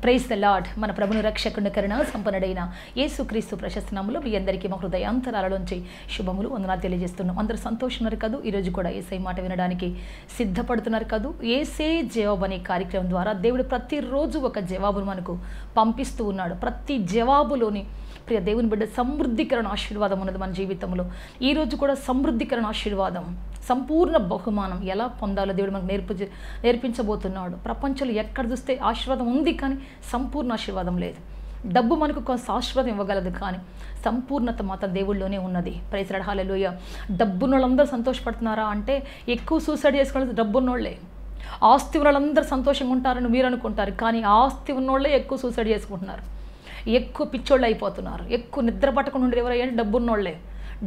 Praise the lord. మన ప్రభుని రక్షకుని కరుణ సంపన్నుడైన యేసుక్రీస్తు ప్రశస్త నామములో మీ అందరికీ మా హృదయాంతరాలలోంచి శుభములు వందనాలు తెలియజేస్తున్నాం. అందరూ సంతోషున్నారు కదూ. ఈరోజు కూడా యేసయ్య మాట వినడానికి సిద్ధపడుతున్నారు కదూ. యేసే జవాబు అనే కార్యక్రమం ద్వారా దేవుడు ప్రతిరోజు ఒక జవాబును మనకు పంపిస్తూ ఉన్నాడు. ప్రతి జవాబులోని ప్రియ దేవుని బిడ్డ సమృద్ధికరణ ఆశీర్వాదం ఉన్నది మన జీవితంలో. ఈరోజు కూడా సమృద్ధికరణ ఆశీర్వాదం, సంపూర్ణ బహుమానం ఎలా పొందాలో దేవుడు మనకు నేర్పించబోతున్నాడు. ప్రపంచంలో ఎక్కడ చూస్తే ఆశీర్వాదం ఉంది, కానీ సంపూర్ణ ఆశీర్వాదం లేదు. డబ్బు మనకు కొంత ఆశీర్వాదం ఇవ్వగలదు, కానీ సంపూర్ణత మాత్రం దేవుళ్ళలోనే ఉన్నది. Praise Lord. హల్లెలూయా. డబ్బున్నోళ్ళందరూ సంతోషపడుతున్నారా అంటే ఎక్కువ సూసైడ్ చేసుకునేది డబ్బున్నోళ్ళే. ఆస్తి ఉన్నోళ్ళందరూ సంతోషంగా ఉంటారని మీరు అనుకుంటారు, కానీ ఆస్తి ఉన్నోళ్ళే ఎక్కువ సూసైడ్ చేసుకుంటున్నారు, ఎక్కువ పిచ్చోళ్ళు అయిపోతున్నారు. ఎక్కువ నిద్ర పట్టకుండా ఉండేది ఎవరు అంటే డబ్బున్నోళ్ళే.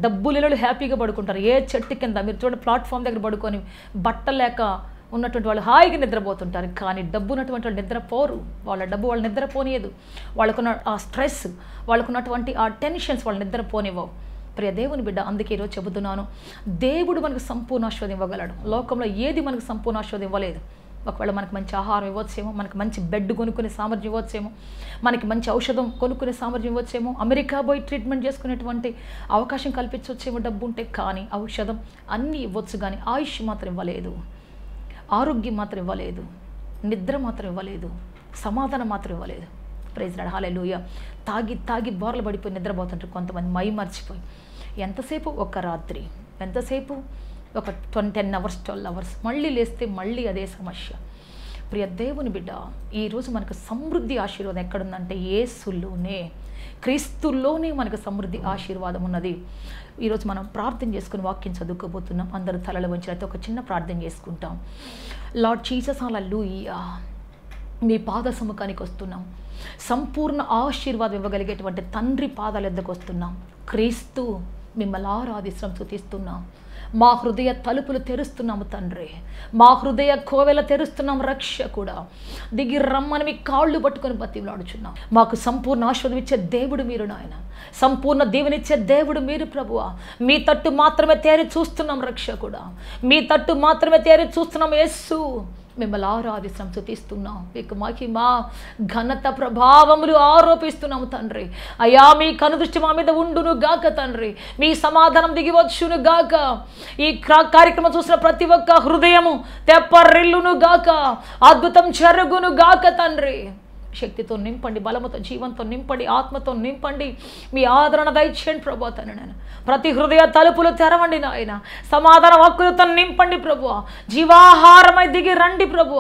డబ్బు లేని హ్యాపీగా పడుకుంటారు. ఏ చెట్టు కింద మీరు చూడండి, ప్లాట్ఫామ్ దగ్గర పడుకొని బట్టలు లేక ఉన్నటువంటి వాళ్ళు హాయిగా నిద్రపోతుంటారు, కానీ డబ్బు ఉన్నటువంటి వాళ్ళు నిద్రపోరు. వాళ్ళ డబ్బు వాళ్ళు నిద్రపోనియదు. వాళ్ళకున్న ఆ స్ట్రెస్, వాళ్ళకున్నటువంటి ఆ టెన్షన్స్ వాళ్ళు నిద్రపోనివ్వవు. ప్రియ దేవుని బిడ్డ, అందుకే ఈరోజు చెబుతున్నాను, దేవుడు మనకు సంపూర్ణ ఆశీర్వాదం ఇవ్వగలడు. లోకంలో ఏది మనకు సంపూర్ణ ఆశీర్వాదం ఇవ్వలేదు. ఒకవేళ మనకు మంచి ఆహారం ఇవ్వచ్చేమో, మనకి మంచి బెడ్ కొనుక్కునే సామర్థ్యం ఇవ్వచ్చేమో, మనకి మంచి ఔషధం కొనుక్కునే సామర్థ్యం ఇవ్వచ్చేమో, అమెరికా పోయి ట్రీట్మెంట్ చేసుకునేటువంటి అవకాశం కల్పించవచ్చేమో డబ్బు ఉంటే. కానీ ఔషధం అన్నీ ఇవ్వచ్చు, కానీ ఆయుష్ మాత్రం ఇవ్వలేదు, ఆరోగ్యం మాత్రం ఇవ్వలేదు, నిద్ర మాత్రం ఇవ్వలేదు, సమాధానం మాత్రం ఇవ్వలేదు. Praise Lord. హల్లెలూయా. తాగి తాగి బోర్లు పడిపోయి నిద్రపోతుంటారు కొంతమంది, మై మర్చిపోయి. ఎంతసేపు ఒక రాత్రి, ఎంతసేపు ఒక 10 అవర్స్ 12 అవర్స్, మళ్ళీ లేస్తే మళ్ళీ అదే సమస్య. ప్రియ దేవుని బిడ్డ, ఈరోజు మనకు సమృద్ధి ఆశీర్వాదం ఎక్కడుందంటే యేసులోనే, క్రీస్తుల్లోనే మనకు సమృద్ధి ఆశీర్వాదం ఉన్నది. ఈరోజు మనం ప్రార్థన చేసుకుని వాక్యం చదువుకోబోతున్నాం. అందరూ తలలు వంచినట్టు ఒక చిన్న ప్రార్థన చేసుకుంటాం. లార్డ్ జీసస్, హల్లెలూయా, మీ పాద సముఖానికి వస్తున్నాం. సంపూర్ణ ఆశీర్వాదం ఇవ్వగలిగేటువంటి తండ్రి పాదాల వద్దకు వస్తున్నాం. క్రీస్తు, మిమ్మల్ని ఆరాధిస్తున్నాం, స్తుతిస్తున్నాం. మా హృదయ తలుపులు తెరుస్తున్నాము తండ్రి, మా హృదయ కోవెల తెరుస్తున్నాం. రక్షకుడా, దిగి రమ్మని మీ కాళ్ళు పట్టుకొని బతిలాడుచున్నాం. మాకు సంపూర్ణ ఆశీర్వాదం ఇచ్చే దేవుడు మీరు నాయన, సంపూర్ణ దీవెనిచ్చే దేవుడు మీరు ప్రభువా. మీ తట్టు మాత్రమే తేరి చూస్తున్నాం రక్షకుడా, మీ తట్టు మాత్రమే తేరి చూస్తున్నాం. యేసు, మిమ్మల్ని ఆరాధిస్తున్నాం, స్తుతిస్తున్నాం. మీకు మహిమ ఘనత ప్రభావములు ఆరోపిస్తున్నాము తండ్రి. అయ్యా, మీ కనుదృష్టి మా మీద ఉండును గాక తండ్రి, మీ సమాధానం దిగివచ్చును గాక. ఈ కార్యక్రమం చూసిన ప్రతి ఒక్క హృదయము తెప్పరిల్లును గాక, అద్భుతం జరుగును గాక తండ్రి. శక్తితో నింపండి, బలముతో, జీవంతో నింపండి, ఆత్మతో నింపండి. మీ ఆదరణ దయచేయండి ప్రభు తండ్రి. నేను ప్రతి హృదయ తలుపులు తెరవండి నాయన, సమాధాన హక్కులతో నింపండి ప్రభు. జీవాహారమై దిగి రండి ప్రభు.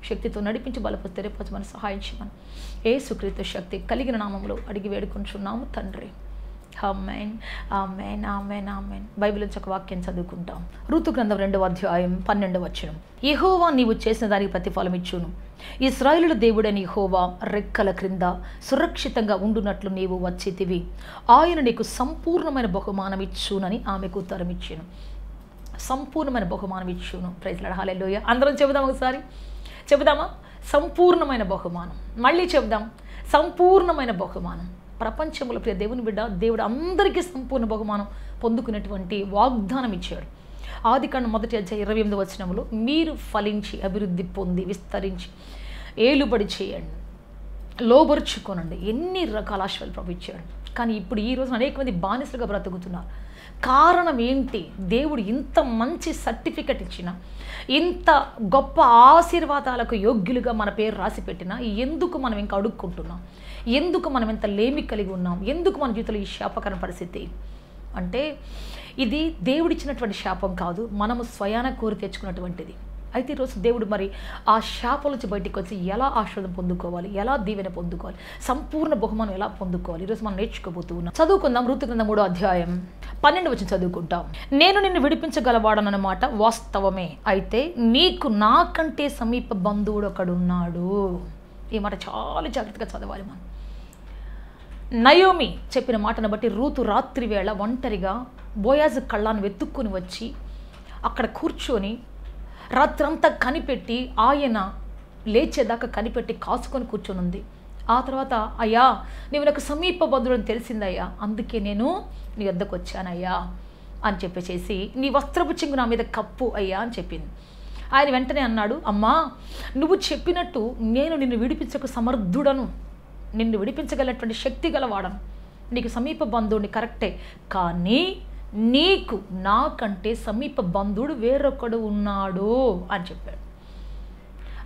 శక్తితో నడిపించి బలపు తెరపరచమని సహాయం చేయమని యేసుక్రీస్తు శక్తి కలిగిన నామములో అడిగి వేడుకుంటున్నాము తండ్రి. ఆమేన్, ఆమేన్, ఆమేన్, ఆమేన్. బైబిల్ నుంచి ఒక వాక్యం చదువుకుంటాం. ఋతు గ్రంథం 2వ అధ్యాయం 12వ వచనం. యెహోవా నీవు చేసిన దానికి ప్రతిఫలం ఇచ్చును. ఇశ్రాయేలు దేవుడైన యెహోవా రెక్కల క్రింద సురక్షితంగా ఉండునట్లు నీవు వచ్చితివి. ఆయన నీకు సంపూర్ణమైన బహుమానం ఇచ్చునని ఆమెకు ఉత్తరం ఇచ్చాను. సంపూర్ణమైన బహుమానం ఇచ్చును. Praise Lord. హల్లెలూయా. అందరం చెబుదాం, ఒకసారి చెబుదామా? సంపూర్ణమైన బహుమానం. మళ్ళీ చెబుదాం, సంపూర్ణమైన బహుమానం. ప్రపంచంలో ప్రియ దేవుని బిడ్డ, దేవుడు అందరికీ సంపూర్ణ బహుమానం పొందుకునేటువంటి వాగ్దానం ఇచ్చాడు. ఆదికాండం 1వ అధ్యాయం 28వ వచనంలో, మీరు ఫలించి అభివృద్ధి పొంది విస్తరించి ఏలుబడి చేయండి, లోబరుచుకోనండి. ఎన్ని రకాల ఆశీర్వాదాలు ప్రభు ఇచ్చాడు. కానీ ఇప్పుడు ఈ రోజున అనేక మంది బానిసలుగా బ్రతుకుతున్నారు. కారణం ఏంటి? దేవుడు ఇంత మంచి సర్టిఫికెట్ ఇచ్చిన, ఇంత గొప్ప ఆశీర్వాదాలకు యోగ్యులుగా మన పేరు రాసి పెట్టినా ఎందుకు మనం ఇంకా అడుక్కుంటున్నాం? ఎందుకు మనం ఇంత లేమి కలిగి ఉన్నాం? ఎందుకు మన జీవితంలో ఈ శాపకరణ పరిస్థితి? అంటే ఇది దేవుడిచ్చినటువంటి శాపం కాదు, మనము స్వయాన కోరి తెచ్చుకున్నటువంటిది. అయితే ఈరోజు దేవుడు మరి ఆ శాపం నుంచి బయటికి వచ్చి ఎలా ఆశీర్వాదం పొందుకోవాలి, ఎలా దీవెన పొందుకోవాలి, సంపూర్ణ బహుమానం ఎలా పొందుకోవాలి, ఈరోజు మనం నేర్చుకోబోతూ ఉన్నాం. చదువుకుందాం. ఋతు గ్రంథం 3వ అధ్యాయం 12వ వచనం చదువుకుంటాం. నేను నిన్ను విడిపించగలవాడనమాట వాస్తవమే, అయితే నీకు నాకంటే సమీప బంధువుడు ఒకడున్నాడు. ఈ మాట చాలా జాగ్రత్తగా చదవాలి మనం. నయోమి చెప్పిన మాటను బట్టి రూతు రాత్రి వేళ ఒంటరిగా బోయాజు కళ్ళాన్ని వెతుక్కుని వచ్చి అక్కడ కూర్చొని రాత్రంతా కనిపెట్టి, ఆయన లేచేదాకా కనిపెట్టి కాసుకొని కూర్చొని ఉంది. ఆ తర్వాత, అయ్యా నీవు నాకు సమీప బంధువుని తెలిసిందయ్యా, అందుకే నేను నీ వద్దకు వచ్చానయ్యా అని చెప్పేసి, నీ వస్త్రపు చెంగు నా మీద కప్పు అయ్యా అని చెప్పింది. ఆయన వెంటనే అన్నాడు, అమ్మా నువ్వు చెప్పినట్టు నేను నిన్ను విడిపించకు సమర్థుడను, నిన్ను విడిపించగలటువంటి శక్తి గలవాడను, నీకు సమీప బంధువుని కరెక్టే, కానీ నీకు నాకంటే సమీప బంధువుడు వేరొకడు ఉన్నాడు అని చెప్పాడు.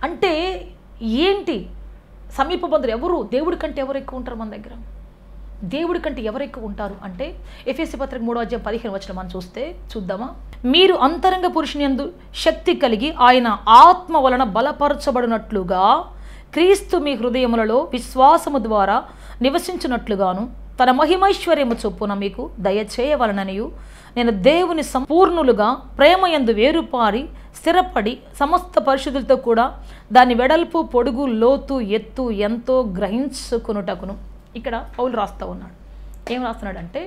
అంటే ఏంటి సమీప బంధువులు ఎవరు? దేవుడి కంటే ఎవరు ఎక్కువ ఉంటారు మన దగ్గర? దేవుడి కంటే ఎవరు ఎక్కువ ఉంటారు అంటే ఎఫెసీ పత్రిక 3:15 మనం చూద్దామా? మీరు అంతరంగ పురుషుని యందు శక్తి కలిగి ఆయన ఆత్మ వలన బలపరచబడినట్లుగా క్రీస్తు మీ హృదయములలో విశ్వాసము ద్వారా నివసించినట్లుగాను తన మహిమైశ్వర్యము చొప్పున మీకు దయచేయవలననియు నేను దేవుని సంపూర్ణులుగా ప్రేమయందు వేరుపారి స్థిరపడి సమస్త పరిశుద్ధులతో కూడా దాని వెడల్పు పొడుగు లోతు ఎత్తు ఎంతో గ్రహించుకొనుటకును. ఇక్కడ పౌలు రాస్తూ ఉన్నాడు. ఏం రాస్తున్నాడంటే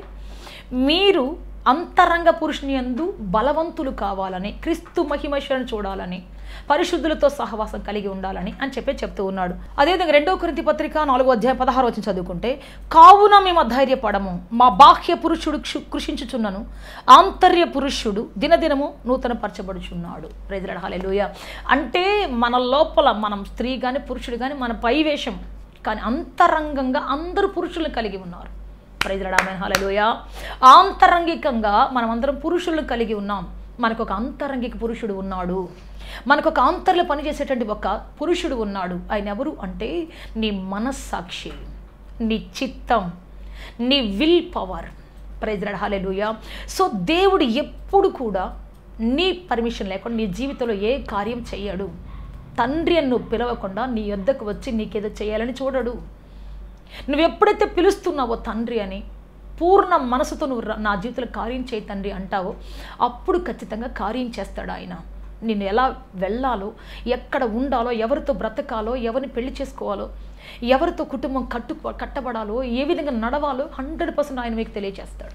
మీరు అంతరంగ పురుషుని యందు బలవంతులు కావాలని, క్రీస్తు మహిమైశ్వర్యం చూడాలని, పరిశుద్ధులతో సహవాసం కలిగి ఉండాలని అని చెప్తూ ఉన్నాడు. అదేవిధంగా 2 కొరింథీ పత్రిక 4:16 చదువుకుంటే, కావున మేము అధైర్యపడము, మా బాహ్య పురుషుడు కృషించుచున్నను, ఆంతర్య పురుషుడు దినదినము నూతన పరచబడుచున్నాడు. ప్రైజ్ లార్డ్, హల్లెలూయా. అంటే మన లోపల మనం స్త్రీ కానీ పురుషుడు కానీ మన పైవేషం, కానీ అంతరంగంగా అందరూ పురుషులను కలిగి ఉన్నారు. ప్రైజ్ లార్డ్, ఆమేన్, హల్లెలూయా. ఆంతరంగికంగా మనం అందరం పురుషులను కలిగి ఉన్నాం. మనకు ఒక అంతరంగిక పురుషుడు ఉన్నాడు, మనకు ఒక ఆంతర్లో పనిచేసేటువంటి ఒక పురుషుడు ఉన్నాడు. ఆయన ఎవరు అంటే నీ మనస్సాక్షి, నీ చిత్తం, నీ will power. Praise Lord, hallelujah. So దేవుడు ఎప్పుడు కూడా నీ పర్మిషన్ లేకుండా నీ జీవితంలో ఏ కార్యం చేయడు. తండ్రి అని నువ్వు పిలవకుండా నీ యొద్దకు వచ్చి నీకేదో చేయాలని చూడడు. నువ్వు ఎప్పుడైతే పిలుస్తున్నావో తండ్రి అని, పూర్ణ మనసుతో నువ్వు నా జీవితంలో కార్యం చేయి తండ్రి అంటావో, అప్పుడు ఖచ్చితంగా కార్యం చేస్తాడు ఆయన. నిన్ను ఎలా వెళ్ళాలో, ఎక్కడ ఉండాలో, ఎవరితో బ్రతకాలో, ఎవరిని పెళ్లి చేసుకోవాలో, ఎవరితో కుటుంబం కట్టబడాలో, ఏ విధంగా నడవాలో 100% ఆయన మీకు తెలియజేస్తాడు.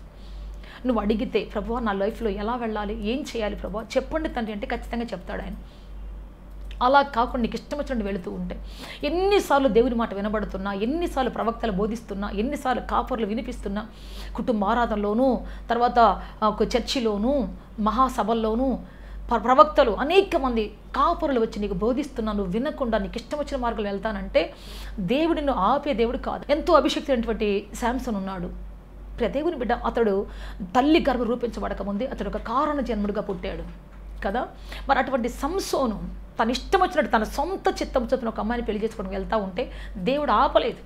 నువ్వు అడిగితే ప్రభువా నా లైఫ్లో ఎలా వెళ్ళాలి, ఏం చేయాలి ప్రభువా చెప్పండి తండ్రి అంటే ఖచ్చితంగా చెప్తాడు ఆయన. అలా కాకుండా నీకు ఇష్టం వచ్చినట్టు వెళుతూ ఉంటే, ఎన్నిసార్లు దేవుని మాట వినబడుతున్నా, ఎన్నిసార్లు ప్రవక్తలు బోధిస్తున్నా, ఎన్నిసార్లు కాపర్లు వినిపిస్తున్నా, కుటుంబ ఆరాధనలోనూ, తర్వాత ఒక చర్చిలోనూ, మహాసభల్లోనూ ప్రవక్తలు అనేక మంది కాపరులు వచ్చి నీకు బోధిస్తున్నా, నువ్వు వినకుండా నీకు ఇష్టం వచ్చిన మార్గంలో వెళ్తానంటే దేవుడిని నువ్వు ఆపే దేవుడు కాదు. ఎంతో అభిషక్తుడైనటువంటి శాంసన్ ఉన్నాడు. దేవుని బిడ్డ, అతడు తల్లి గర్భ రూపించబడక ముందే అతడు ఒక కారణ జన్ముడిగా పుట్టాడు కదా. మరి అటువంటి సంసోను తన ఇష్టం వచ్చినట్టు తన సొంత చిత్తం చొప్పున ఒక అమ్మాయిని పెళ్లి చేసుకోవడం వెళ్తూ ఉంటే దేవుడు ఆపలేదు.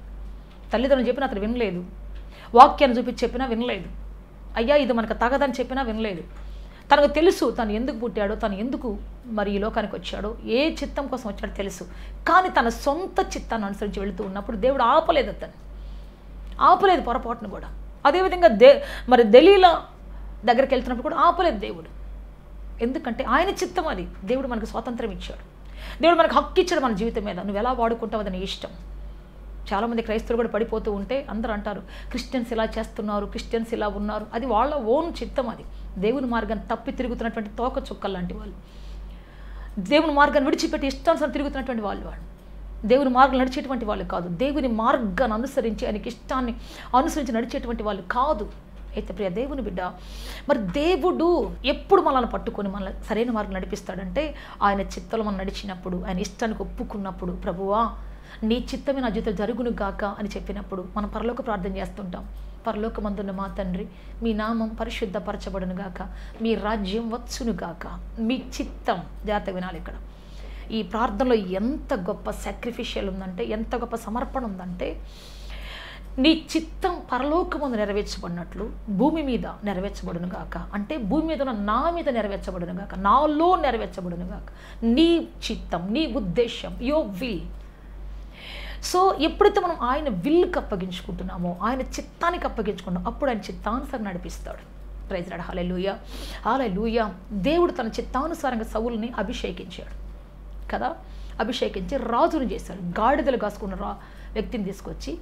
తల్లిదండ్రులు చెప్పినా అతను వినలేదు, వాక్యాన్ని చూపించి చెప్పినా వినలేదు, అయ్యా ఇది మనకు తగదని చెప్పినా వినలేదు. తనకు తెలుసు తను ఎందుకు పుట్టాడో, తను ఎందుకు మరి ఈ లోకానికి వచ్చాడో, ఏ చిత్తం కోసం వచ్చాడో తెలుసు. కానీ తన సొంత చిత్తాన్ని అనుసరించి వెళుతూ ఉన్నప్పుడు దేవుడు ఆపలేదు, అతను ఆపలేదు పొరపాటును కూడా. అదేవిధంగా మరి దెలీలా దగ్గరికి వెళ్తున్నప్పుడు కూడా ఆపలేదు దేవుడు. ఎందుకంటే ఆయన చిత్తం అది. దేవుడు మనకు స్వాతంత్రం ఇచ్చాడు, దేవుడు మనకు హక్కు ఇచ్చాడు మన జీవితం మీద. నువ్వు ఎలా వాడుకుంటావు అది నీ ఇష్టం. చాలామంది క్రైస్తవులు కూడా పడిపోతూ ఉంటే అందరూ అంటారు క్రిస్టియన్స్ ఇలా చేస్తున్నారు, క్రిస్టియన్స్ ఇలా ఉన్నారు. అది వాళ్ళ ఓన్ చిత్తం. అది దేవుని మార్గాన్ని తప్పి తిరుగుతున్నటువంటి తోక చుక్కలు లాంటి వాళ్ళు, దేవుని మార్గాన్ని విడిచిపెట్టి ఇష్టానుసారం తిరుగుతున్నటువంటి వాళ్ళు దేవుని మార్గం నడిచేటువంటి వాళ్ళు కాదు. దేవుని మార్గాన్ని అనుసరించి ఆయనకి ఇష్టాన్ని అనుసరించి నడిచేటువంటి వాళ్ళు కాదు. అయితే ప్రియ దేవుని బిడ్డ, మరి దేవుడు ఎప్పుడు మనల్ని పట్టుకొని మనల్ని సరైన మార్గం నడిపిస్తాడంటే ఆయన చిత్తంలో మనం నడిచినప్పుడు, ఆయన ఇష్టానికి ఒప్పుకున్నప్పుడు, ప్రభువా నీ చిత్తమే నా జీవితం జరుగును గాక అని చెప్పినప్పుడు మనం పరలోక ప్రార్థన చేస్తుంటాం. పరలోకమందున్న మా తండ్రి, మీ నామం పరిశుద్ధపరచబడును గాక, మీ రాజ్యం వచ్చును గాక, మీ చిత్తం. జాగ్రత్త వినాలి ఇక్కడ. ఈ ప్రార్థనలో ఎంత గొప్ప సాక్రిఫిషియల్ ఉందంటే, ఎంత గొప్ప సమర్పణ ఉందంటే, నీ చిత్తం పరలోకమందు నెరవేర్చబడినట్లు భూమి మీద నెరవేర్చబడును గాక. అంటే భూమి మీద ఉన్న నా మీద నెరవేర్చబడును గాక, నాలో నెరవేర్చబడును గాక. నీ చిత్తం, నీ ఉద్దేశం, యువర్ విల్. సో ఎప్పుడైతే మనం ఆయన విల్కి అప్పగించుకుంటున్నామో, ఆయన చిత్తానికి అప్పగించుకుంటామో, అప్పుడు ఆయన చిత్తానుసారం నడిపిస్తాడు. ప్రైజ్ లార్డ్, హల్లెలూయా, హల్లెలూయా. దేవుడు తన చిత్తానుసారంగా సౌలుని అభిషేకించాడు కదా. అభిషేకించి రాజును చేశాడు. గాడిదలు కాసుకున్న వ్యక్తిని తీసుకొచ్చి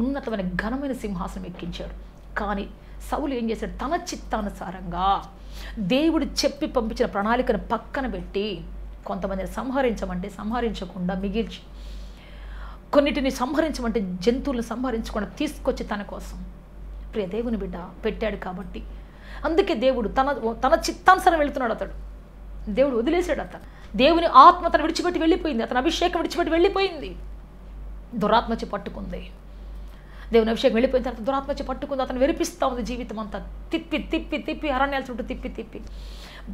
ఉన్నతమైన ఘనమైన సింహాసనం ఎక్కించాడు. కానీ సౌలు ఏం చేశాడు? తన చిత్తానుసారంగా దేవుడు చెప్పి పంపించిన ప్రణాళికను పక్కన పెట్టి కొంతమందిని సంహరించమంటే సంహరించకుండా మిగిల్చి, కొన్నిటిని సంహరించమంటే జంతువులను సంహరించకుండా తీసుకొచ్చి తన కోసం ప్రియ దేవుని బిడ్డ పెట్టాడు. కాబట్టి అందుకే దేవుడు తన చిత్తానుసారం వెళుతున్నాడు. అతడు దేవుడు వదిలేశాడు. దేవుని ఆత్మ అతను విడిచిపెట్టి వెళ్ళిపోయింది, అతని అభిషేకం విడిచిపెట్టి వెళ్ళిపోయింది. దురాత్మ వచ్చి పట్టుకుంది. దేవుని అభిషేకం వెళ్ళిపోయిన తర్వాత దురాత్మ వచ్చి పట్టుకుంది. అతను వెరిపిస్తూ ఉంది జీవితం అంతా. తిప్పి తిప్పి తిప్పి అరణ్యాల చుట్టూ తిప్పి తిప్పి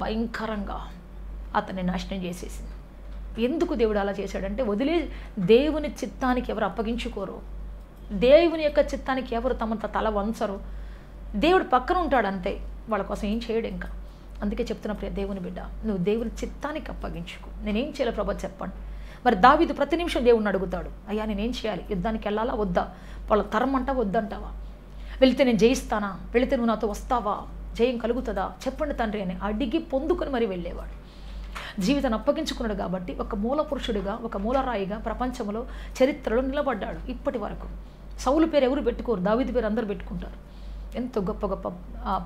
భయంకరంగా అతన్ని నాశనం చేసేసింది. ఎందుకు దేవుడు అలా చేశాడంటే, దేవుని చిత్తానికి ఎవరు అప్పగించుకోరు, దేవుని యొక్క చిత్తానికి ఎవరు తమంత తల వంచరు, దేవుడు పక్కన ఉంటాడు అంతే, వాళ్ళ కోసం ఏం చేయడు ఇంకా. అందుకే చెప్తున్న ప్రియ దేవుని బిడ్డ, నువ్వు దేవుని చిత్తానికి అప్పగించుకో. నేనేం చేయాలి ప్రభు చెప్పండి. మరి దావీదు ప్రతి నిమిషం దేవుణ్ణి అడుగుతాడు, అయ్యా నేనేం చేయాలి, యుద్ధానికి వెళ్ళాలా వద్దా, వాళ్ళ తరం అంటా వద్దంటావా, వెళితే నేను జయిస్తానా, వెళితే నువ్వు నాతో వస్తావా, జయం కలుగుతుందా చెప్పండి తండ్రి అని అడిగి పొందుకొని మరి వెళ్ళేవాడు. జీవితాన్ని అప్పగించుకున్నాడు కాబట్టి ఒక మూల పురుషుడిగా, ఒక మూలరాయిగా ప్రపంచంలో చరిత్రలో నిలబడ్డాడు ఇప్పటి వరకు. సౌలు పేరు ఎవరు పెట్టుకోరు, దావీదు పేరు అందరూ పెట్టుకుంటారు. ఎంతో గొప్ప గొప్ప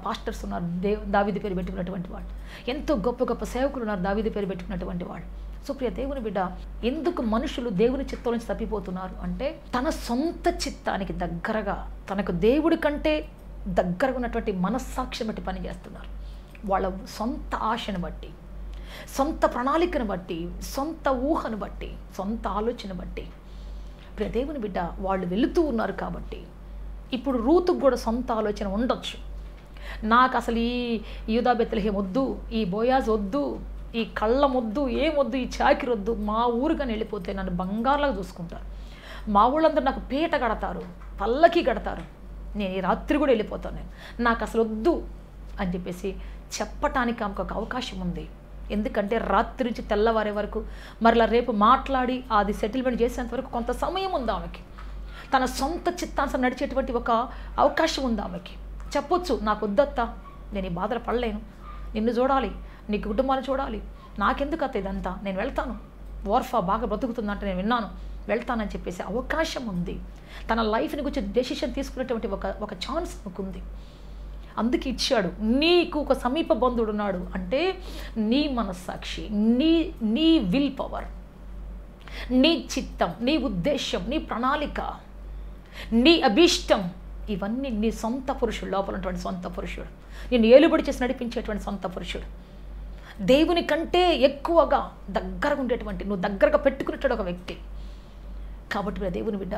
పాస్టర్స్ ఉన్నారు దావీదు పేరు పెట్టుకున్నటువంటి వాళ్ళు, ఎంతో గొప్ప గొప్ప సేవకులు ఉన్నారు దావీదు పేరు పెట్టుకున్నటువంటి వాళ్ళు. సో ప్రియ దేవుని బిడ్డ, ఎందుకు మనుషులు దేవుని చిత్తం నుంచి తప్పిపోతున్నారు అంటే, తన సొంత చిత్తానికి దగ్గరగా, తనకు దేవుడి కంటే దగ్గరగా ఉన్నటువంటి మనస్సాక్షిని బట్టి పనిచేస్తున్నారు. వాళ్ళ సొంత ఆశను బట్టి, సొంత ప్రణాళికను బట్టి, సొంత ఊహను బట్టి, సొంత ఆలోచన బట్టి ప్రియ దేవుని బిడ్డ వాళ్ళు వెళుతూ ఉన్నారు. కాబట్టి ఇప్పుడు రూతుకు కూడా సొంత ఆలోచన ఉండొచ్చు. నాకు అసలు ఈ యూదా బెత్లెహేం వద్దు, ఈ బోయాజ్ వద్దు, ఈ కళ్ళం వద్దు, ఏమొద్దు, ఈ చాకిరి వద్దు, మా ఊరుగాని వెళ్ళిపోతే నన్ను బంగారులాగా చూసుకుంటారు, మా ఊళ్ళందరూ నాకు పీట కడతారు, పల్లకి కడతారు, నేను ఈ రాత్రి కూడా వెళ్ళిపోతాను, నాకు అసలు వద్దు అని చెప్పేసి చెప్పటానికి ఆమెకు ఒక అవకాశం ఉంది. ఎందుకంటే రాత్రి నుంచి తెల్లవారే వరకు మరలా రేపు మాట్లాడి అది సెటిల్మెంట్ చేసేంత వరకు కొంత సమయం ఉంది ఆమెకి. తన సొంత చిత్తాంశం నడిచేటువంటి ఒక అవకాశం ఉంది ఆమెకి. చెప్పొచ్చు, నాకు వద్దత్తా, నేను ఈ బాధలు పడలేను, నిన్ను చూడాలి, నీ కుటుంబాన్ని చూడాలి, నాకెందుకు అత్త ఇదంతా, నేను వెళ్తాను, ఓర్ఫా బాగా బ్రతుకుతుందంటే నేను విన్నాను, వెళ్తానని చెప్పేసి అవకాశం ఉంది. తన లైఫ్ని గురించి డెసిషన్ తీసుకునేటువంటి ఒక ఛాన్స్ నాకు ఉంది. అందుకే ఇచ్చాడు. నీకు ఒక సమీప బంధువుడు ఉన్నాడు అంటే నీ మనస్సాక్షి, నీ విల్ పవర్, నీ చిత్తం, నీ ఉద్దేశం, నీ ప్రణాళిక, నీ అభీష్టం, ఇవన్నీ నీ సొంత పురుషుడు, లోపల ఉన్నటువంటి సొంత పురుషుడు, నిన్ను ఏలుబడి చేసి నడిపించేటువంటి సొంత పురుషుడు, దేవుని కంటే ఎక్కువగా దగ్గరగా ఉండేటువంటి, నువ్వు దగ్గరగా పెట్టుకునేటువంటి ఒక వ్యక్తి. కాబట్టి దేవుని బిడ్డ,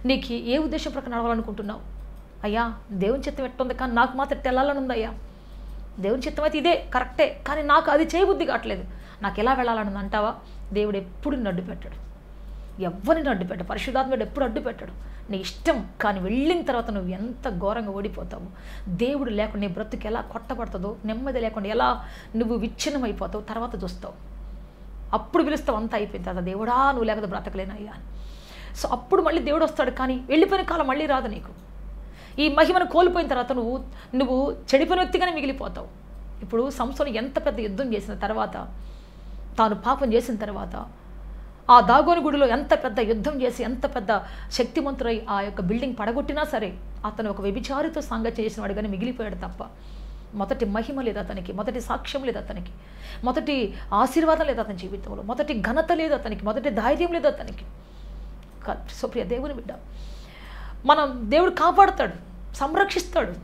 నీకు ఏ ఉద్దేశం ప్రకారం నడవాలనుకుంటున్నావు? అయ్యా దేవుని చిత్తం ఎట్టుంది, కానీ నాకు మాత్రం వెళ్ళాలని ఉంది. అయ్యా దేవుని చిత్తం అయితే ఇదే కరెక్టే, కానీ నాకు అది చేయబుద్ధి కావట్లేదు, నాకు ఎలా వెళ్ళాలని ఉంది అంటావా? దేవుడు ఎప్పుడు నిన్ను అడ్డు పెట్టాడు, ఎవరిని అడ్డు పెట్టాడు, పరిశుద్ధాత్ముడు ఎప్పుడు అడ్డు పెట్టాడు. నీ ఇష్టం, కానీ వెళ్ళిన తర్వాత నువ్వు ఎంత ఘోరంగా ఓడిపోతావు, దేవుడు లేకుండా నీ బ్రతుకు ఎలా కొట్టబడుతుందో, నెమ్మది లేకుండా ఎలా నువ్వు విచ్ఛిన్నం అయిపోతావు తర్వాత చూస్తావు. అప్పుడు పిలుస్తావు అంతా అయిపోయిన తర్వాత, దేవుడా నువ్వు లేకపోతే బ్రతకలేనయ్యా అని. సో అప్పుడు మళ్ళీ దేవుడు వస్తాడు, కానీ వెళ్ళిపోయిన కాలం మళ్ళీ రాదు నీకు. ఈ మహిమను కోల్పోయిన తర్వాత నువ్వు చెడిపోయిన వ్యక్తిగానే మిగిలిపోతావు. ఇప్పుడు సంసోను ఎంత పెద్ద యుద్ధం చేసిన తర్వాత, తాను పాపం చేసిన తర్వాత, ఆ దాగోని గుడిలో ఎంత పెద్ద యుద్ధం చేసి ఎంత పెద్ద శక్తివంతుడై ఆ యొక్క బిల్డింగ్ పడగొట్టినా సరే, అతను ఒక వ్యభిచారితో సంగతి చేసిన వాడుగానే మిగిలిపోయాడు తప్ప మొదటి మహిమ లేదు అతనికి, మొదటి సాక్ష్యం లేదు అతనికి, మొదటి ఆశీర్వాదం లేదు అతని జీవితంలో, మొదటి ఘనత లేదు అతనికి, మొదటి ధైర్యం లేదు అతనికి. సో ప్రియ దేవుని బిడ్డ, మనం దేవుడు కాపాడుతాడు, సంరక్షిస్తాడు.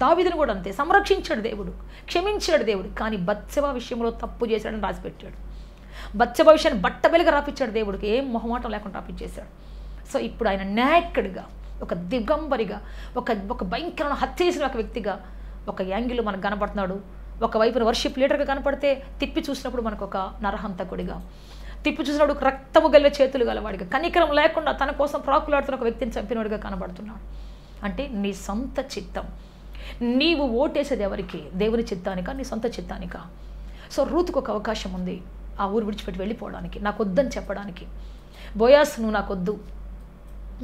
దావీదును కూడా అంతే సంరక్షించాడు దేవుడు, క్షమించాడు దేవుడు. కానీ బత్షెబ విషయంలో తప్పు చేశాడని రాసిపెట్టాడు. బత్షెబ విషయాన్ని బట్టబెలుగా రాపించాడు దేవుడికి, ఏం మొహమాటం లేకుండా రాపించేశాడు. సో ఇప్పుడు ఆయన నేకడ్గా, ఒక దిగంబరిగా, ఒక భయంకరమైన హత్య చేసిన ఒక వ్యక్తిగా ఒక యాంగిల్లో మనకు కనపడుతున్నాడు. ఒకవైపున వర్షిప్ లీడర్గా కనపడితే, తిప్పి చూసినప్పుడు మనకు ఒక నరహంతకుడిగా, తిప్పి చూసినప్పుడు రక్తము గల్ల చేతులు గలవాడిగా, కనికరం లేకుండా తన కోసం ప్రాకులాడుతున్న ఒక వ్యక్తిని చంపినవాడిగా కనబడుతున్నాడు. అంటే నీ సొంత చిత్తం, నీవు ఓటేసేది ఎవరికి? దేవుని చిత్తానికా, నీ సొంత చిత్తానికా? సో రూతుకు ఒక అవకాశం ఉంది ఆ ఊరు విడిచిపెట్టి వెళ్ళిపోవడానికి, నాకు వద్దని చెప్పడానికి. బోయాస్ నువ్వు నాకు వద్దు,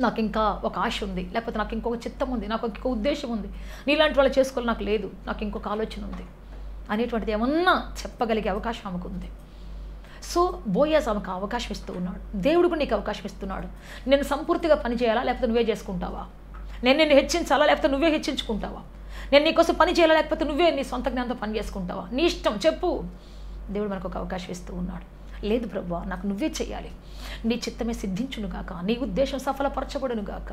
నాకు ఇంకా ఒక ఆశ ఉంది, లేకపోతే నాకు ఇంకొక చిత్తం ఉంది, నాకు ఇంకొక ఉద్దేశం ఉంది, నీలాంటి వాళ్ళు చేసుకోవాలి నాకు లేదు, నాకు ఇంకొక ఆలోచన ఉంది అనేటువంటిది ఏమన్నా చెప్పగలిగే అవకాశం ఆమెకు ఉంది. సో బోయాస్ ఆమెకు అవకాశం ఇస్తూ ఉన్నాడు, దేవుడు కూడా నీకు అవకాశం ఇస్తున్నాడు. నేను సంపూర్తిగా పని చేయాలా, లేకపోతే నువ్వే చేసుకుంటావా? నేను నిన్ను హెచ్చించాలా, లేకపోతే నువ్వే హెచ్చించుకుంటావా? నేను నీకోసం పని చేయాలా, లేకపోతే నువ్వే నీ సొంత జ్ఞానంతో పని చేసుకుంటావా? నీ ఇష్టం, చెప్పు. దేవుడు మనకు ఒక అవకాశం ఇస్తూ ఉన్నాడు. లేదు ప్రభువా, నాకు నువ్వే చేయాలి, నీ చిత్తమే సిద్ధించును గాక, నీ ఉద్దేశం సఫలపరచబడును గాక,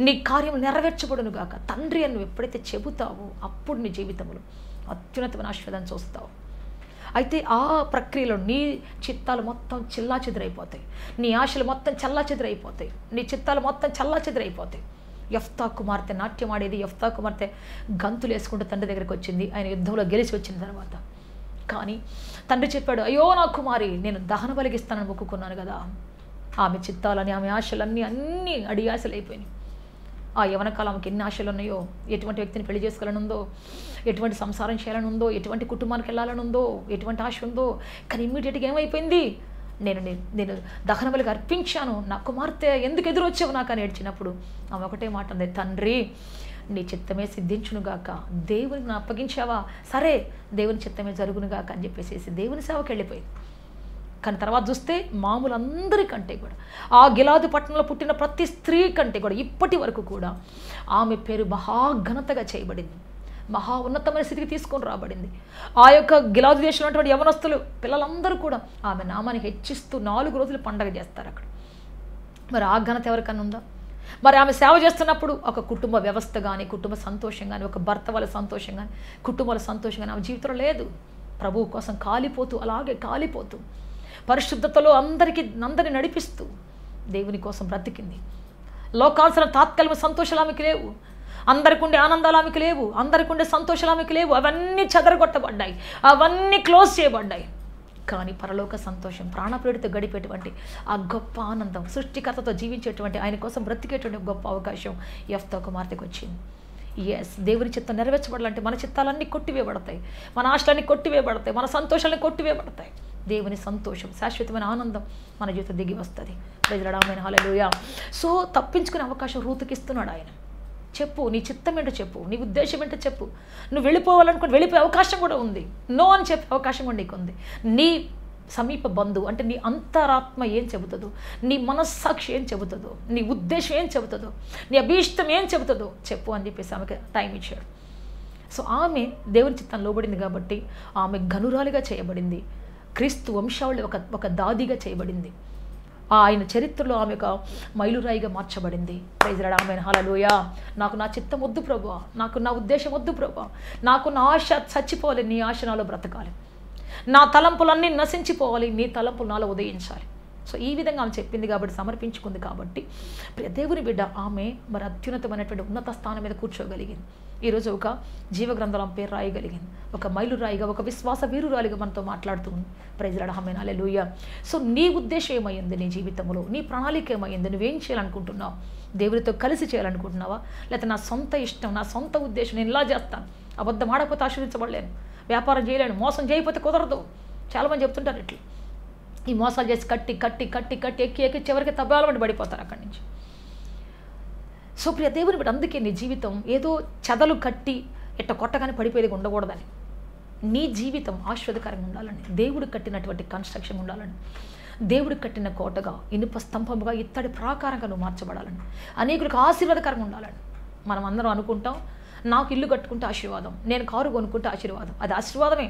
నీ కార్యం నెరవేర్చబడును గాక. తండ్రి అని నువ్వు ఎప్పుడైతే చెబుతావో అప్పుడు నీ జీవితంలో అత్యున్నతమైన ఆశీర్వాదాన్ని చూస్తావు. అయితే ఆ ప్రక్రియలో నీ చిత్తాలు మొత్తం చిల్లాచెదురైపోతాయి, నీ ఆశలు మొత్తం చల్లాచెదురైపోతాయి, నీ చిత్తాలు మొత్తం చల్లాచెదురైపోతాయి. యెఫ్తా కుమార్తె నాట్యం ఆడేది. యెఫ్తా కుమార్తె గంతులు వేసుకుంటూ తండ్రి దగ్గరికి వచ్చింది ఆయన యుద్ధంలో గెలిచి వచ్చిన తర్వాత. కానీ తండ్రి చెప్పాడు, అయ్యో నా కుమారి, నేను దహన బలిగిస్తానని మొక్కుకున్నాను కదా. ఆమె చిత్తాలని, ఆమె ఆశలన్నీ అన్నీ అడియాశలు అయిపోయినాయి. ఆ యవన కాలంకి ఎన్ని ఆశలు ఉన్నాయో, ఎటువంటి వ్యక్తిని పెళ్లి చేసుకోవాలని ఉందో, ఎటువంటి సంసారం చేయాలని ఉందో, ఎటువంటి కుటుంబానికి వెళ్ళాలని ఉందో, ఎటువంటి ఆశ ఉందో. కానీ ఇమ్మీడియట్గా ఏమైపోయింది, నేను దహన బలిగా అర్పించాను, నా కుమార్తె ఎందుకు ఎదురొచ్చావు నాకు అని ఏడ్చినప్పుడు ఆమె ఒకటే మాట అంది, తండ్రి నీ చిత్తమే సిద్ధించునుగాక, దేవునికి అప్పగించావా, సరే దేవుని చిత్తమే జరుగునుగాక అని చెప్పేసి దేవుని సేవకి వెళ్ళిపోయింది. కానీ తర్వాత చూస్తే మామూలందరికంటే కూడా, ఆ గిలాదు పట్టణంలో పుట్టిన ప్రతి స్త్రీ కంటే కూడా ఇప్పటి వరకు కూడా ఆమె పేరు మహాఘనతగా చేయబడింది, మహా ఉన్నతమైన స్థితికి తీసుకొని రాబడింది. ఆ యొక్క గిలాదు దేశంలో ఉన్నటువంటి యవనస్తులు పిల్లలందరూ కూడా ఆమె నామాన్ని హెచ్చిస్తూ 4 రోజులు పండగ చేస్తారు అక్కడ. మరి ఆ ఘనత ఎవరికన్నా ఉందా? మరి ఆమె సేవ చేస్తున్నప్పుడు ఒక కుటుంబ వ్యవస్థ కానీ, కుటుంబ సంతోషం కానీ, ఒక భర్త వాళ్ళ సంతోషం కానీ, కుటుంబాల సంతోషం కానీ ఆమె జీవితంలో లేదు. ప్రభువు కోసం కాలిపోతూ, అలాగే కాలిపోతూ, పరిశుద్ధతలో అందరిని నడిపిస్తూ దేవుని కోసం బ్రతికింది. లోకాల్సిన తాత్కాలిక సంతోషాలు ఆమెకి లేవు, అందరికి ఉండే ఆనందాలు ఆమెకి లేవు, అందరికి ఉండే సంతోషాలు ఆమెకి లేవు. అవన్నీ చెదరగొట్టబడ్డాయి, అవన్నీ క్లోజ్ చేయబడ్డాయి. కానీ పరలోక సంతోషం, ప్రాణప్రేడితో గడిపేటువంటి ఆ గొప్ప ఆనందం, సృష్టికర్తతో జీవించేటువంటి ఆయన కోసం బ్రతికేటువంటి గొప్ప అవకాశం యెఫ్తా కుమార్తెకు వచ్చింది. ఎస్, దేవుని చిత్తం నెరవేర్చబడాలంటే మన చిత్తాలన్నీ కొట్టివేయబడతాయి, మన ఆశలన్నీ కొట్టివేయబడతాయి, మన సంతోషాలన్నీ కొట్టివేయబడతాయి. దేవుని సంతోషం, శాశ్వతమైన ఆనందం మన జీవితం దిగి వస్తుంది. ప్రజలడామైన హల్లెలూయా. సో తప్పించుకునే అవకాశం రూతుకి ఇస్తున్నాడు ఆయన. చెప్పు, నీ చిత్తం ఏంటో చెప్పు, నీ ఉద్దేశం ఏంటో చెప్పు. నువ్వు వెళ్ళిపోవాలనుకుని వెళ్ళిపోయే అవకాశం కూడా ఉంది, నో అని చెప్పే అవకాశం కూడా నీకు ఉంది. నీ సమీప బంధువు అంటే నీ అంతరాత్మ ఏం చెబుతుందో, నీ మనస్సాక్షి ఏం చెబుతుందో, నీ ఉద్దేశం ఏం చెబుతుందో, నీ అభీష్టం ఏం చెబుతుందో చెప్పు అని చెప్పేసి ఆమెకి టైం ఇచ్చాడు. సో ఆమె దేవుని చిత్తం లోబడింది కాబట్టి ఆమె ఘనురాలిగా చేయబడింది, క్రీస్తు వంశావళి ఒక దాదిగా చేయబడింది. ఆయన చరిత్రలో ఆమె ఒక మైలురాయిగా మార్చబడింది. ప్రైజ్ లార్డ్, ఆమేన్, హల్లెలూయా. నాకు నా చిత్తం వద్దు ప్రభువా, నాకు నా ఉద్దేశం వద్దు ప్రభువా, నాకు నా ఆశ చచ్చిపోవాలి, నీ ఆశ నాలో బ్రతకాలి, నా తలంపులన్నీ నశించిపోవాలి, నీ తలంపులు నాలో ఉదయించాలి. సో ఈ విధంగా ఆమె చెప్పింది కాబట్టి, సమర్పించుకుంది కాబట్టి ప్రియ దేవుని బిడ్డ ఆమె మరి అత్యున్నతమైనటువంటి ఉన్నత స్థానం మీద కూర్చోగలిగింది. ఈరోజు ఒక జీవగ్రంథంలో పేరు రాయగలిగింది, ఒక మైలురాయిగా, ఒక విశ్వాస వీరురాలిగా మనతో మాట్లాడుతూ ఉంది. ప్రైజ్ లార్డ్, ఆమేన్, హల్లెలూయా. సో నీ ఉద్దేశం ఏమైంది, నీ జీవితంలో నీ ప్రణాళిక ఏమైంది, నువ్వేం చేయాలనుకుంటున్నావు? దేవుడితో కలిసి చేయాలనుకుంటున్నావా, లేకపోతే నా సొంత ఇష్టం, నా సొంత ఉద్దేశం, నేను ఇలా చేస్తాను, అబద్ధం ఆడకపోతే ఆశీర్వించబడలేను, వ్యాపారం చేయలేను, మోసం చేయకపోతే కుదరదు. చాలామంది చెప్తుంటారు ఇట్లా, ఈ మోసాలు చేసి కట్టి కట్టి కట్టి కట్టి ఎక్కి ఎక్కి చివరికి తబ్బాలమండి పడిపోతారు అక్కడి నుంచి. సో ప్రియ దేవుని బట్టి అందుకే నీ జీవితం ఏదో చెదలు కట్టి ఎట్ట కొట్టగానే పడిపోయేది ఉండకూడదని, నీ జీవితం ఆశీర్వాదకరంగా ఉండాలని, దేవుడు కట్టినటువంటి కన్స్ట్రక్షన్ ఉండాలని, దేవుడు కట్టిన కోటగా, ఇనుప స్తంభముగా, ఇత్తడి ప్రాకారంగా నువ్వు మార్చబడాలని, అనేకులకు ఆశీర్వాదకరంగా ఉండాలని. మనం అందరం అనుకుంటాం, నాకు ఇల్లు కట్టుకుంటే ఆశీర్వాదం, నేను కారు కొనుక్కుంటే ఆశీర్వాదం, అది ఆశీర్వాదమే.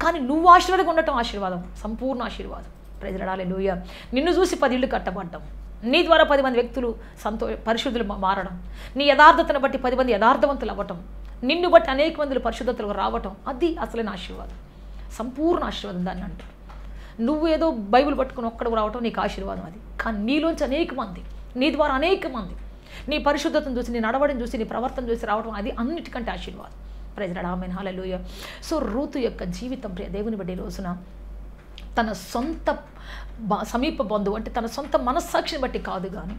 కానీ నువ్వు ఆశీర్వాదంగా ఉండటం ఆశీర్వాదం, సంపూర్ణ ఆశీర్వాదం. ప్రైజ్ లార్డ్, హల్లెలూయా. నిన్ను చూసి 10 ఇళ్ళు కట్టబడ్డం, నీ ద్వారా 10 మంది వ్యక్తులు పరిశుద్ధులు మారడం, నీ యథార్థతను బట్టి 10 మంది యథార్థవంతులు అవ్వటం, నిన్ను బట్టి అనేక మందిలు పరిశుద్ధతలకు రావటం, అది అసలైన ఆశీర్వాదం, సంపూర్ణ ఆశీర్వాదం దాన్ని అంటారు. నువ్వు ఏదో బైబిల్ పట్టుకుని ఒక్కడికి రావటం నీకు ఆశీర్వాదం అది, కానీ నీలోంచి అనేక మంది, నీ ద్వారా అనేక మంది నీ పరిశుద్ధతను చూసి, నీ నడవడిని చూసి, నీ ప్రవర్తన చూసి రావడం, అది అన్నిటికంటే ఆశీర్వాదం. ప్రైజ్ లార్డ్, ఆమేన్, హల్లెలూయా. సో రూతు యొక్క జీవితం ప్రియ దేవుని బట్టి రోజున తన సొంత సమీప బంధువు అంటే తన సొంత మనస్సాక్షిని బట్టి కాదు, కానీ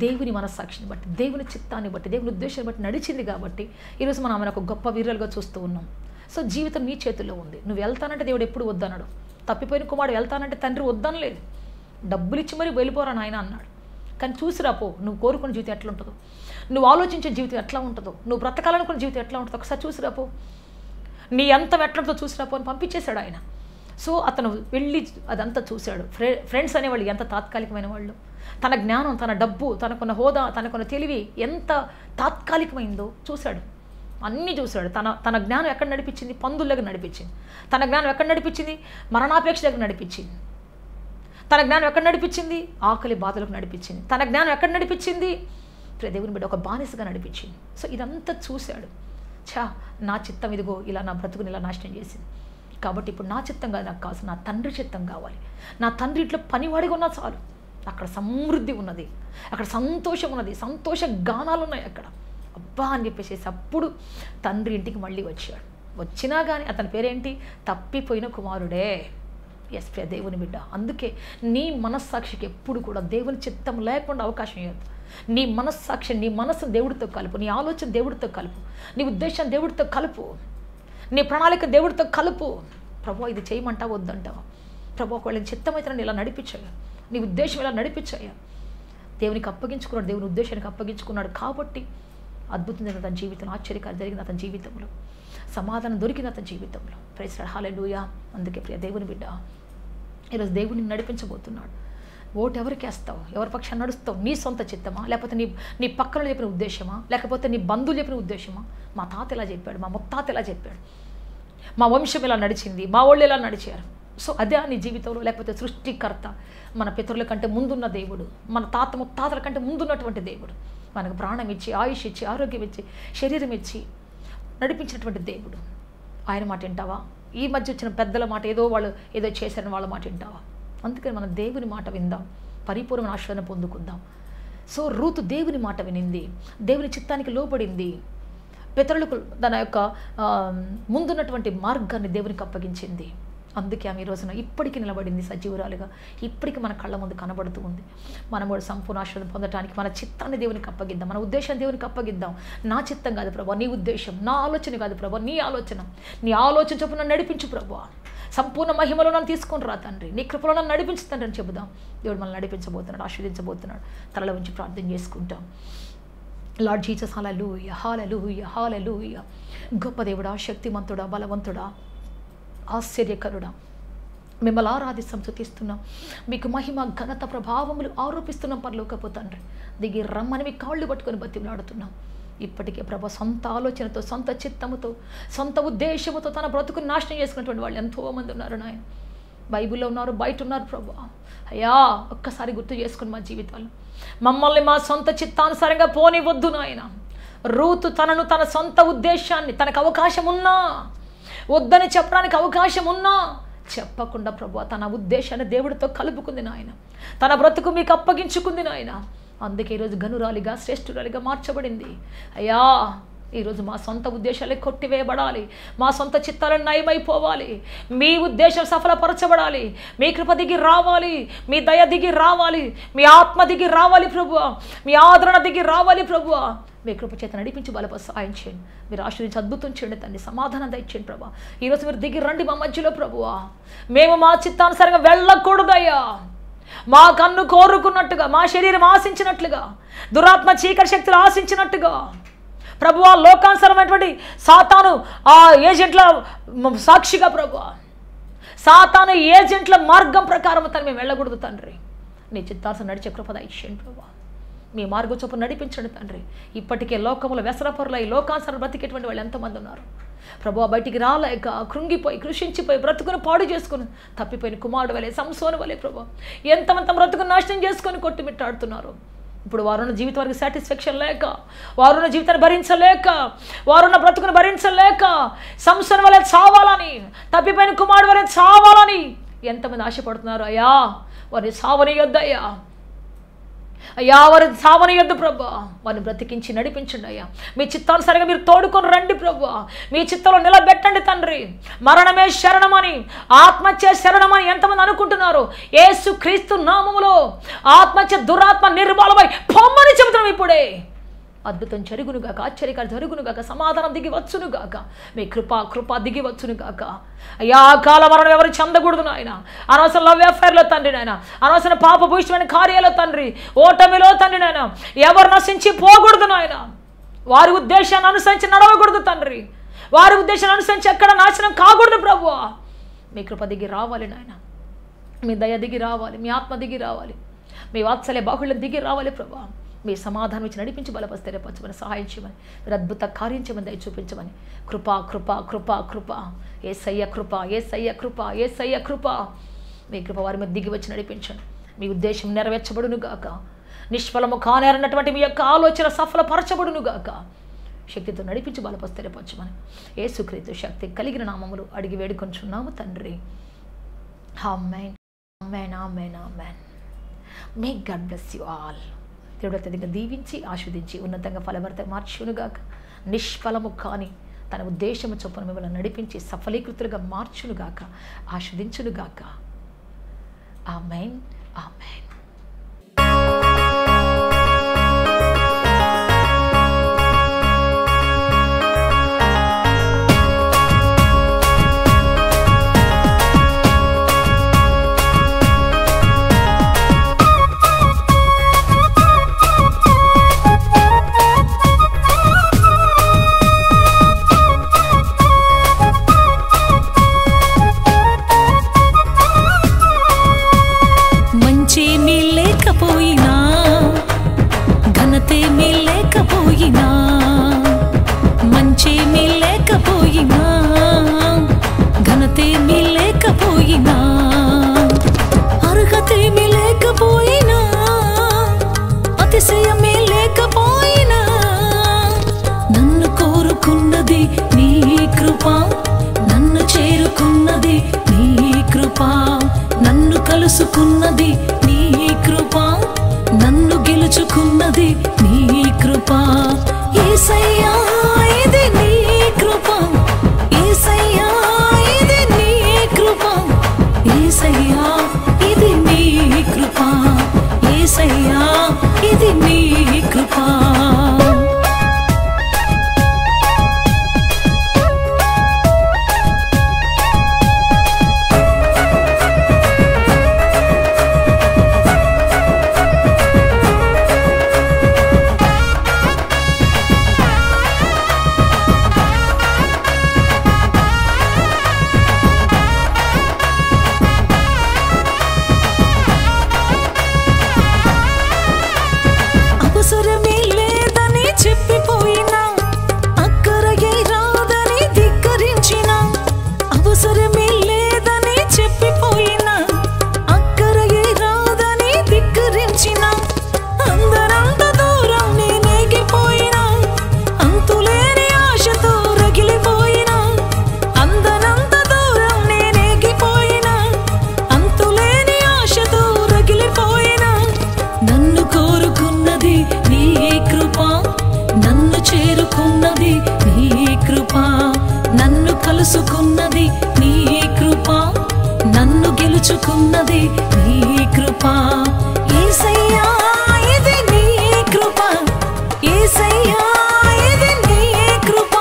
దేవుని మనస్సాక్షిని బట్టి, దేవుని చిత్తాన్ని బట్టి, దేవుని ఉద్దేశాన్ని బట్టి నడిచింది కాబట్టి ఈరోజు మనం ఆమెను ఒక గొప్ప వీరులుగా చూస్తూ ఉన్నాం. సో జీవితం నీ చేతుల్లో ఉంది. నువ్వు వెళ్తానంటే దేవుడు ఎప్పుడు వద్దన్నాడు. తప్పిపోయిన కుమారుడు వెళ్తానంటే తండ్రి వద్దనలేదు, డబ్బులు ఇచ్చి మరీ వెళ్ళిపోరా నాయన అన్నాడు. కానీ చూసిరాపో, నువ్వు కోరుకున్న జీవితం ఎట్లా ఉంటుందో, నువ్వు ఆలోచించే జీవితం ఎట్లా ఉంటుందో, నువ్వు బ్రతకాలనుకున్న జీవితం ఎట్లా ఉంటుందో ఒకసారి చూసిరాపో, నీ అంతం ఎట్లా ఉంటుందో చూసిరాపో అని పంపించేశాడు ఆయన. సో అతను వెళ్ళి అదంతా చూశాడు. ఫ్రెండ్స్ అనేవాళ్ళు ఎంత తాత్కాలికమైన వాళ్ళు, తన జ్ఞానం, తన డబ్బు, తనకున్న హోదా, తనకున్న తెలివి ఎంత తాత్కాలికమైందో చూశాడు, అన్నీ చూశాడు. తన జ్ఞానం ఎక్కడ నడిపించింది? పందుల దగ్గర నడిపించింది. తన జ్ఞానం ఎక్కడ నడిపించింది? మరణాపేక్ష దగ్గర నడిపించింది. తన జ్ఞానం ఎక్కడ నడిపించింది? ఆకలి బాధలకు నడిపించింది. తన జ్ఞానం ఎక్కడ నడిపించింది? దేవుని బిడ్డ ఒక బానిసగా నడిపించింది. సో ఇదంతా చూశాడు. నా చిత్తం ఇదిగో ఇలా నా బ్రతుకుని ఇలా నాశనం చేసింది. కాబట్టి ఇప్పుడు నా చిత్తం కాదు నాకు కావాల్సిన, నా తండ్రి చిత్తం కావాలి. నా తండ్రి ఇంట్లో పనివాడిగా ఉన్నా చాలు. అక్కడ సమృద్ధి ఉన్నది, అక్కడ సంతోషం ఉన్నది, సంతోష గానాలు ఉన్నాయి అక్కడ. అబ్బా అని చెప్పేసి అప్పుడు తండ్రి ఇంటికి మళ్ళీ వచ్చాడు. వచ్చినా కానీ అతని పేరేంటి? తప్పిపోయిన కుమారుడే. ఎస్ ప్రియ దేవుని బిడ్డ. అందుకే నీ మనస్సాక్షికి ఎప్పుడు కూడా దేవుని చిత్తం లేకుండా అవకాశం ఇవ్వద్దు. నీ మనస్సాక్షి, నీ మనసును దేవుడితో కలుపు, నీ ఆలోచన దేవుడితో కలుపు, నీ ఉద్దేశం దేవుడితో కలుపు, నీ ప్రణాళిక దేవుడితో కలుపు. ప్రభు ఇది చేయమంటావా వద్దంటావా? ప్రభు ఒకవేళ చిత్తం అయితే నన్ను ఇలా నడిపించాయా, నీ ఉద్దేశం ఇలా నడిపించాయా. దేవునికి అప్పగించుకున్నాడు, దేవుని ఉద్దేశానికి అప్పగించుకున్నాడు. కాబట్టి అద్భుతం జరిగిన అతని జీవితంలో, ఆశ్చర్యకారం జరిగిన అతని జీవితంలో, సమాధానం దొరికిన అతని జీవితంలో. ప్రైజ్ లార్డ్, హల్లెలూయా. అందుకే ప్రియ దేవుని బిడ్డ, ఈరోజు దేవుడిని నడిపించబోతున్నాడు. ఓటు ఎవరికి వేస్తావు? ఎవరి పక్షాన్ని నడుస్తావు? నీ సొంత చిత్తమా, లేకపోతే నీ పక్కన చెప్పిన ఉద్దేశమా, లేకపోతే నీ బంధువులు చెప్పిన ఉద్దేశమా? మా తాత ఇలా చెప్పాడు, మా ముత్తాత ఇలా చెప్పాడు, మా వంశం ఇలా నడిచింది, మా వాళ్ళు ఇలా నడిచారు. సో అదే నీ జీవితంలో? లేకపోతే సృష్టికర్త, మన పితరుల కంటే ముందున్న దేవుడు, మన తాత ముత్తాతల కంటే ముందున్నటువంటి దేవుడు, మనకు ప్రాణం ఇచ్చి, ఆయుష్ ఇచ్చి, ఆరోగ్యం ఇచ్చి, శరీరం ఇచ్చి నడిపించినటువంటి దేవుడు, ఆయన మాట వింటావా? ఈ మధ్య వచ్చిన పెద్దల మాట, వాళ్ళు ఏదో చేశారని వాళ్ళ మాట వింటావా? అందుకని మనం దేవుని మాట విందాం, పరిపూర్ణమైన ఆశీర్వాదం పొందుకుందాం. సో రూతు దేవుని మాట వినింది, దేవుని చిత్తానికి లోబడింది, పితరులకు తన యొక్క ముందున్నటువంటి మార్గాన్ని దేవునికి అప్పగించింది. అందుకే ఆమె ఈ రోజున ఇప్పటికీ నిలబడింది సజీవురాలుగా, ఇప్పటికీ మన కళ్ళ ముందు కనబడుతూ ఉంది. మనం కూడా సంపూర్ణ ఆశీర్వాదం పొందడానికి మన చిత్తాన్ని దేవునికి అప్పగిద్దాం, మన ఉద్దేశం దేవునికి అప్పగిద్దాం. నా చిత్తం కాదు ప్రభా, నీ ఉద్దేశం, నా ఆలోచన కాదు ప్రభా, నీ ఆలోచన, నీ ఆలోచన చొప్పున నడిపించు ప్రభా. సంపూర్ణ మహిమలో నన్ను తీసుకొని రా తండ్రి, నీ కృపలో నన్ను నడిపించుతాను అని చెబుదాం. దేవుడు మనల్ని నడిపించబోతున్నాడు, ఆశీర్వదించబోతున్నాడు. తలలో ఉంచి ప్రార్థన చేసుకుంటాం. లార్డ్ జీసస్, హల్లెలూయా, హల్లెలూయా, హల్లెలూయా. గొప్ప దేవుడా, శక్తిమంతుడా, బలవంతుడా, ఆశ్చర్యకరుడా, మిమ్మల్ని ఆరాధిస్తాం, స్తుతిస్తున్నాం. మీకు మహిమ, ఘనత, ప్రభావములు ఆరోపిస్తున్నాం పరలోకపు తండ్రి. దిగి రమ్మని మీ కాళ్ళు పట్టుకొని బతిమలాడుతున్నాం. ఇప్పటికే ప్రభా సొంత ఆలోచనతో, సొంత చిత్తముతో, సొంత ఉద్దేశముతో తన బ్రతుకుని నాశనం చేసుకున్నటువంటి వాళ్ళు ఎంతోమంది ఉన్నారు నాయన. బైబిల్లో ఉన్నారు, బయట ఉన్నారు ప్రభా. అయ్యా ఒక్కసారి గుర్తు చేసుకుని మా జీవితాలు మమ్మల్ని మా సొంత చిత్తానుసారంగా పోనివద్దు నాయన. రూతు తనను, తన సొంత ఉద్దేశాన్ని, తనకు అవకాశం ఉన్నా, వద్దని చెప్పడానికి అవకాశం ఉన్నా చెప్పకుండా ప్రభు తన ఉద్దేశాన్ని దేవుడితో కలుపుకుంది నాయన. తన బ్రతుకు మీకు అప్పగించుకుంది నాయన. అందుకే ఈరోజు గనురాలిగా, శ్రేష్ఠురాలిగా మార్చబడింది. అయ్యా ఈరోజు మా సొంత ఉద్దేశాలే కొట్టివేయబడాలి, మా సొంత చిత్తాలను నయమైపోవాలి, మీ ఉద్దేశం సఫలపరచబడాలి, మీ కృప దిగి రావాలి, మీ దయ దిగి రావాలి, మీ ఆత్మ దిగి రావాలి ప్రభువా, మీ ఆదరణ దిగి రావాలి ప్రభువా. మీ కృప చేత నడిపించి బలపరి సహాయం చేయండి. మీరు ఆశీర్వదించి అద్భుతం చేయండి తండ్రి, సమాధానం దయచేయండి ప్రభా. ఈరోజు మీరు దిగి రండి మా మధ్యలో ప్రభువా. మేము మా చిత్తానుసారంగా వెళ్ళకూడదయ్యా. మా కన్ను కోరుకున్నట్టుగా, మా శరీరం ఆశించినట్లుగా, దురాత్మ చీకటి శక్తులు ఆశించినట్టుగా ప్రభువా, లోకానుసరమైనటువంటి సాతాను ఆ ఏజెంట్ల సాక్షిగా ప్రభువా, సాతాను ఏజెంట్ల మార్గం ప్రకారం తను మేము వెళ్ళకూడదు తండ్రి. నీ చిత్తానుసారం నడిచే కృప దయచేయండి ప్రభా. మీ మార్గం చొప్పున నడిపించండి తండ్రి. ఇప్పటికే లోకములో వ్యసనపరులై లోకానుసారం బ్రతికేటువంటి వాళ్ళు ఎంతమంది ఉన్నారు ప్రభువా. బయటికి రాలేక కృంగిపోయి, కృషించిపోయి, బ్రతుకును పాడు చేసుకుని తప్పిపోయిన కుమారుడు వలె, సంసోను వలె ప్రభువా ఎంతమంది బ్రతుకును నాశనం చేసుకొని కొట్టుమిట్టాడుతున్నారు. ఇప్పుడు వారున్న జీవితం వారికి సాటిస్ఫాక్షన్ లేక, వారున్న జీవితాన్ని భరించలేక, వారున్న బ్రతుకును భరించలేక సంసోను వలె చావాలని, తప్పిపోయిన కుమారుడు వలె చావాలని ఎంతమంది ఆశపడుతున్నారు. అయ్యా వారిని సావనీయొద్దయ్యా, అయ్యా వారి సావనీయొద్దు ప్రభా. వారిని బ్రతికించి నడిపించండి అయ్యా. మీ చిత్తానుసారంగా మీరు తోడుకొని రండి ప్రభా. మీ చిత్తంలో నిలబెట్టండి తండ్రి. మరణమే శరణమని, ఆత్మహత్య శరణమని ఎంతమంది అనుకుంటున్నారు. యేసు క్రీస్తు నామములో ఆత్మహత్య దురాత్మ నిర్మూలమై పొమ్మని చెబుతున్నాం ఇప్పుడే. అద్భుతం జరుగునుగాక, ఆశ్చర్యకాలు జరుగునుగాక, సమాధానం దిగి వచ్చునుగాక, మీ కృప దిగి వచ్చునుగాక. అయ్యా అకాల మరణం ఎవరు చెందకూడదు నాయన. అనవసరం లవ్ అఫైర్లో తండ్రి నాయన, అనవసరం పాపభూయిష్టమైన కార్యాలు తండ్రి, ఓటమిలో తండ్రి నాయన ఎవరు నశించి పోకూడదు నాయన. వారి ఉద్దేశాన్ని అనుసరించి నడవకూడదు తండ్రి. వారి ఉద్దేశాన్ని అనుసరించి ఎక్కడ నాశనం కాకూడదు ప్రభువా. మీ కృప దిగి రావాలి నాయన, మీ దయ దిగి రావాలి, మీ ఆత్మ దిగి రావాలి, మీ వాత్సల్య బాహుళ్యం దిగి రావాలి ప్రభా. మీ సమాధానం ఇచ్చి నడిపించి బలపరిస్థిరపరచమని, సహాయం చేయమని, మీరు అద్భుత కార్యం చేయమని, దయ చూపించమని. కృప యేసయ్య కృప, యేసయ్య కృప, యేసయ్య కృప. మీ కృప వారి మీద దిగి వచ్చి నడిపించండి. మీ ఉద్దేశం నెరవేర్చబడునుగాక. నిష్ఫలము కానేరన్నటువంటి మీ యొక్క ఆలోచన సఫలపరచబడునుగాక. శక్తితో నడిపించి బలపస్థిరపరచమని యేసుక్రీస్తు శక్తి కలిగిన నామములు అడిగి వేడుకొంచున్నాము తండ్రి. Amen, amen, amen, amen. May God bless you all. దేవుడు అత్యధికంగా దీవించి ఆస్వాదించి ఉన్నతంగా ఫలభరిత మార్చునుగాక. నిష్ఫలము కాని తన ఉద్దేశము చొప్పున మిమ్మల్ని నడిపించి సఫలీకృతులుగా మార్చునుగాక, ఆస్వాదించునుగాక. ఆమేన్, ఆమేన్. కలుసుకున్నది నీ కృప, నన్ను గెలుచుకున్నది నీ కృప. యేసయ్యా ఇది నీ కృప, యేసయ్యా ఇది నీ కృప, యేసయ్యా ఇది నీ కృప, యేసయ్యా ఇది నీ కృప. కలుసుకున్నది నీ కృప, నన్ను గెలుచుకున్నది నీ కృప. యేసయ్యా ఇది నీ కృప, యేసయ్యా ఇది నీ కృప,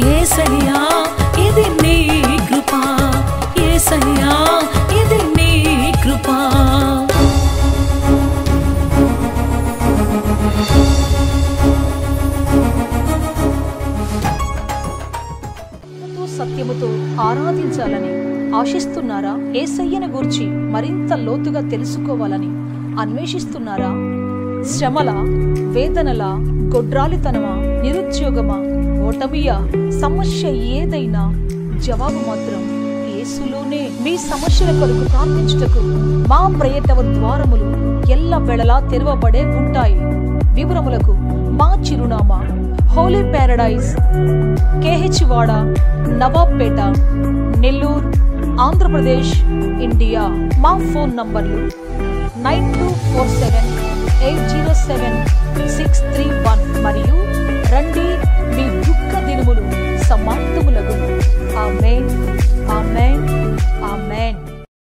యేసయ్యా ఇది నీ కృప, యేసయ్యా ఇది నీ కృప. సత్యముతో ఆరాధించాలని ఆశిస్తున్నారా? యేసయ్యను గూర్చి మరింత లోతుగా తెలుసుకోవాలని అన్వేషిస్తున్నారా? శ్రమల, వేదనల, గొడ్రాలితనమా, నిరుద్యోగమా, ఓటమియా, సమస్య ఏదైనా జవాబు మాత్రం యేసులోనే. మీ సమస్యల కొరకు ప్రార్థించుటకు మా ప్రయత్న ద్వారములు ఎల్ల వేళలా తెరవబడే ఉంటాయి. వివరములకు మా చిరునామా హోలీ ప్యారడైజ్, KH వాడ, నవాబ్పేట, నెల్లూరు, ఆంధ్రప్రదేశ్, ఇండియా. మా ఫోన్ నంబర్లు 9247807631 మరియు